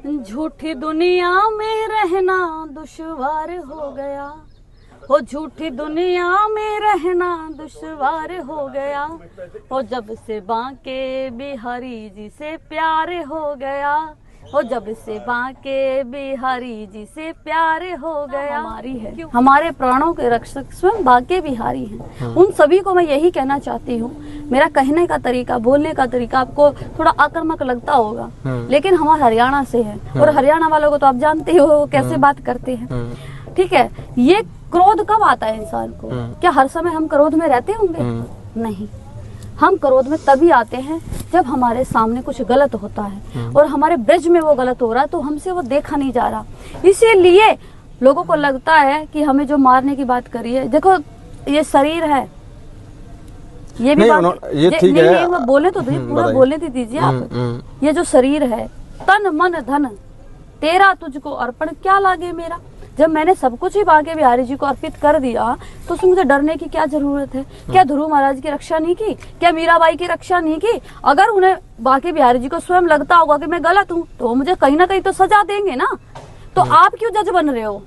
झूठी दुनिया में रहना दुश्वार हो गया, हो झूठी दुनिया में रहना दुश्वार हो गया, हो जब से बांके बिहारी जी से प्यार हो गया, हो जब से बांके बिहारी जी से प्यार हो गया। हमारी है, हमारे प्राणों के रक्षक स्वयं बांके बिहारी हैं। उन सभी को मैं यही कहना चाहती हूँ। मेरा कहने का तरीका, बोलने का तरीका आपको थोड़ा आक्रामक लगता होगा, लेकिन हम हरियाणा से हैं और हरियाणा वालों को तो आप जानते हो कैसे बात करते हैं। ठीक है, ये क्रोध कब आता है इंसान को? क्या हर समय हम क्रोध में रहते होंगे? नहीं, हम क्रोध में तभी आते हैं जब हमारे सामने कुछ गलत होता है और हमारे ब्रज में वो गलत हो रहा है तो हमसे वो देखा नहीं जा रहा। इसीलिए लोगों को लगता है कि हमें जो मारने की बात करी है, देखो ये शरीर है, ये भी बात ये ठीक है, बोले तो पूरा बोलने दीजिए आप। ये जो शरीर है, तन मन धन तेरा तुझको अर्पण क्या लागे मेरा। जब मैंने सब कुछ ही बांके बिहारी जी को अर्पित कर दिया तो उसमें मुझे डरने की क्या जरूरत है? क्या ध्रुव महाराज की रक्षा नहीं की? क्या मीराबाई की रक्षा नहीं की? अगर उन्हें बांके बिहारी जी को स्वयं लगता होगा कि मैं गलत हूँ तो वो मुझे कहीं ना कहीं तो सजा देंगे ना। तो आप क्यों जज बन रहे हो?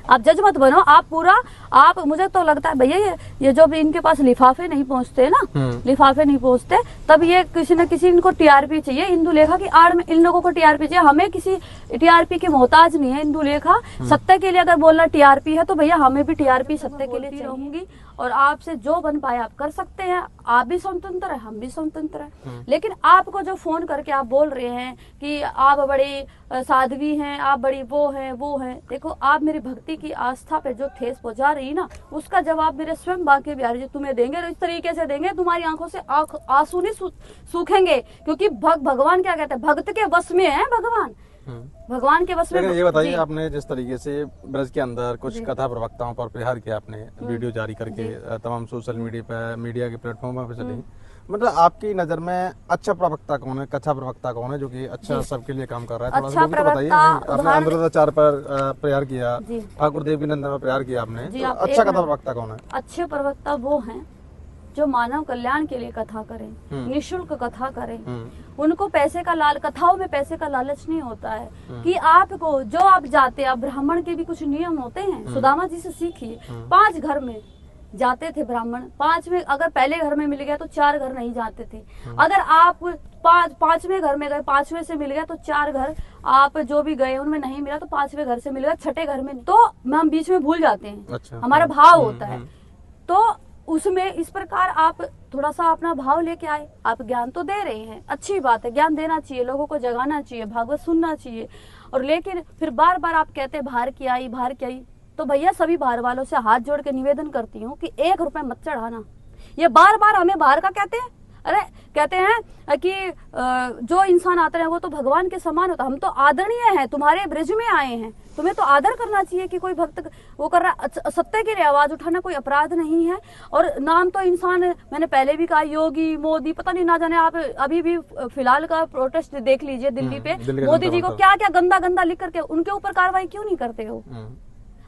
आप जज मत बनो। आप पूरा, आप, मुझे तो लगता है भैया ये जो भी इनके पास लिफाफे नहीं पहुंचते ना, लिफाफे नहीं पहुंचते, तब ये किसी न किसी इनको टीआरपी चाहिए। इंदु लेखा की आड़ में इन लोगों को टीआरपी चाहिए। हमें किसी टीआरपी की मोहताज नहीं है। इंदु लेखा सत्य के लिए अगर बोलना टीआरपी है तो भैया हमें भी टीआरपी सत्य के लिए रहूंगी। और आपसे जो बन पाए आप कर सकते हैं। आप भी स्वतंत्र है, हम भी स्वतंत्र है। लेकिन आपको जो फोन करके आप बोल रहे हैं कि आप बड़ी साध्वी हैं, आप बड़ी वो हैं, देखो आप मेरी भक्ति की आस्था पे जो ठेस पहुंचा रही ना, उसका जवाब मेरे स्वयं बांके बिहारी जी तुम्हें देंगे। और इस तरीके से देंगे तुम्हारी आंखों से आंसू नहीं सूखेंगे। क्योंकि भगवान क्या कहते हैं, भक्त के वश में है भगवान, भगवान के बस में। ये बताइए, आपने जिस तरीके से ब्रज के अंदर कुछ कथा प्रवक्ताओं पर प्रहार किया, आपने वीडियो जारी करके तमाम सोशल मीडिया के प्लेटफॉर्म पर चली, मतलब आपकी नजर में अच्छा प्रवक्ता कौन है, कथा प्रवक्ता कौन है जो कि अच्छा सबके लिए काम कर रहा है? अच्छा थोड़ा बताइए। आपने अनुराधाचार्य पर प्रहार किया, ठाकुर देवीनंदन पर प्रहार किया आपने, तो अच्छा कथा प्रवक्ता कौन है? अच्छे प्रवक्ता वो हैं जो मानव कल्याण के लिए कथा करें, निःशुल्क कथा करें। उनको पैसे का कथाओं में पैसे का लालच नहीं होता है कि आपको जो आप जाते, आप ब्राह्मण के भी कुछ नियम होते हैं, सुदामा जी से सीखिए। 5 घर में जाते थे ब्राह्मण, 5 में अगर पहले घर में मिल गया तो 4 घर नहीं जाते थे। अगर आप 5वें घर में गए, 5वें से मिल गया तो 4 घर आप जो भी गए उनमें नहीं मिला तो 5वें घर से मिल गया, 6ठे घर में तो हम बीच में भूल जाते हैं। अच्छा, हमारा भाव होता है। तो उसमें इस प्रकार आप थोड़ा सा अपना भाव लेके आए। आप ज्ञान तो दे रहे हैं, अच्छी बात है, ज्ञान देना चाहिए, लोगों को जगाना चाहिए, भागवत सुनना चाहिए। और लेकिन फिर बार बार आप कहते हैं बाहर की आई, तो भैया सभी बाहर वालों से हाथ जोड़ के निवेदन करती हूँ कि 1 रुपए मत चढ़ाना। ये बार बार हमें बाहर का कहते हैं। अरे कहते हैं कि जो इंसान आते हैं वो तो भगवान के समान होता। हम तो आदरणीय हैं, तुम्हारे ब्रज में आए हैं, तुम्हें तो आदर करना चाहिए कि कोई भक्त वो कर रहा है। सत्य के लिए आवाज उठाना कोई अपराध नहीं है। और नाम तो इंसान, मैंने पहले भी कहा, योगी, मोदी, पता नहीं ना जाने। आप अभी भी फिलहाल का प्रोटेस्ट देख लीजिए दिल्ली पे, मोदी जी को क्या क्या गंदा गंदा लिख करके उनके ऊपर कार्रवाई क्यों नहीं करते हो?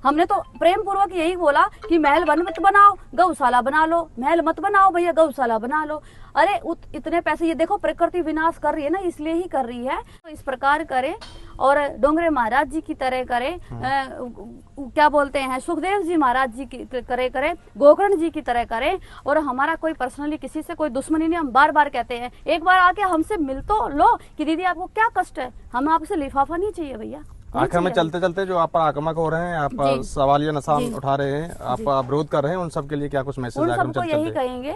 हमने तो प्रेम पूर्वक यही बोला कि महल वन मत बनाओ, गौशाला बना लो। महल मत बनाओ भैया, गौशाला बना लो। अरे इतने पैसे, ये देखो प्रकृति विनाश कर रही है ना, इसलिए ही कर रही है। तो इस प्रकार करें और डोंगरे महाराज जी की तरह करें, क्या बोलते हैं, सुखदेव जी महाराज जी की तरह करें, गोकर्ण जी की तरह करें। और हमारा कोई पर्सनली किसी से कोई दुश्मनी नहीं। हम बार बार कहते हैं, एक बार आके हमसे मिल तो लो कि दीदी आपको क्या कष्ट है, हम आपसे लिफाफा नहीं चाहिए भैया। आखिर में चलते चलते जो आप पर आक्रामक हो रहे हैं, आप सवालिया निशान उठा रहे हैं, आप विरोध कर रहे हैं, उन सब के लिए क्या कुछ मैसेज? उन सबको यही कहेंगे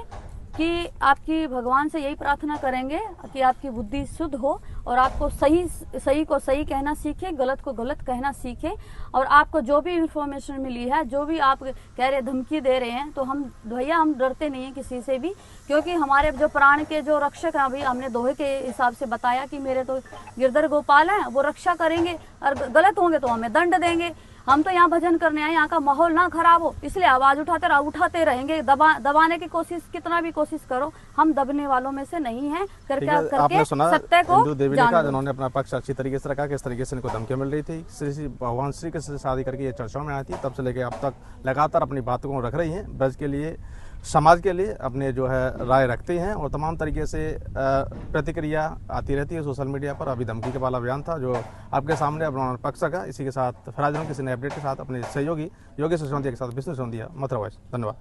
कि आपकी भगवान से यही प्रार्थना करेंगे कि आपकी बुद्धि शुद्ध हो और आपको सही को सही कहना सीखे, गलत को गलत कहना सीखे। और आपको जो भी इंफॉर्मेशन मिली है, जो भी आप कह रहे, धमकी दे रहे हैं, तो हम भैया हम डरते नहीं हैं किसी से भी, क्योंकि हमारे जो प्राण के जो रक्षक हैं, अभी हमने दोहे के हिसाब से बताया कि मेरे तो गिरधर गोपाल हैं, वो रक्षा करेंगे और गलत होंगे तो हमें दंड देंगे। हम तो यहाँ भजन करने आए, यहाँ का माहौल ना खराब हो, इसलिए आवाज उठाते रहेंगे। दबाने की कोशिश, कितना भी कोशिश करो, हम दबने वालों में से नहीं हैं। करके सत्य को जिन्होंने अपना पक्ष अच्छी तरीके से रखा, किस तरीके से इनको धमकी मिल रही थी, भगवान श्री कृष्ण से शादी करके ये चर्चाओं में आई थी, तब से लेकर अब तक लगातार अपनी बातों को रख रही हैं ब्रज के लिए। समाज के लिए अपने जो है राय रखते हैं और तमाम तरीके से प्रतिक्रिया आती रहती है सोशल मीडिया पर। अभी धमकी का वाला बयान था जो आपके सामने अपना पक्ष का। इसी के साथ फराज किसी नए अपडेट के साथ अपने सहयोगी योगेश सिसोदिया के साथ विष्णु सिसोदिया, मथुरा वॉइस। धन्यवाद।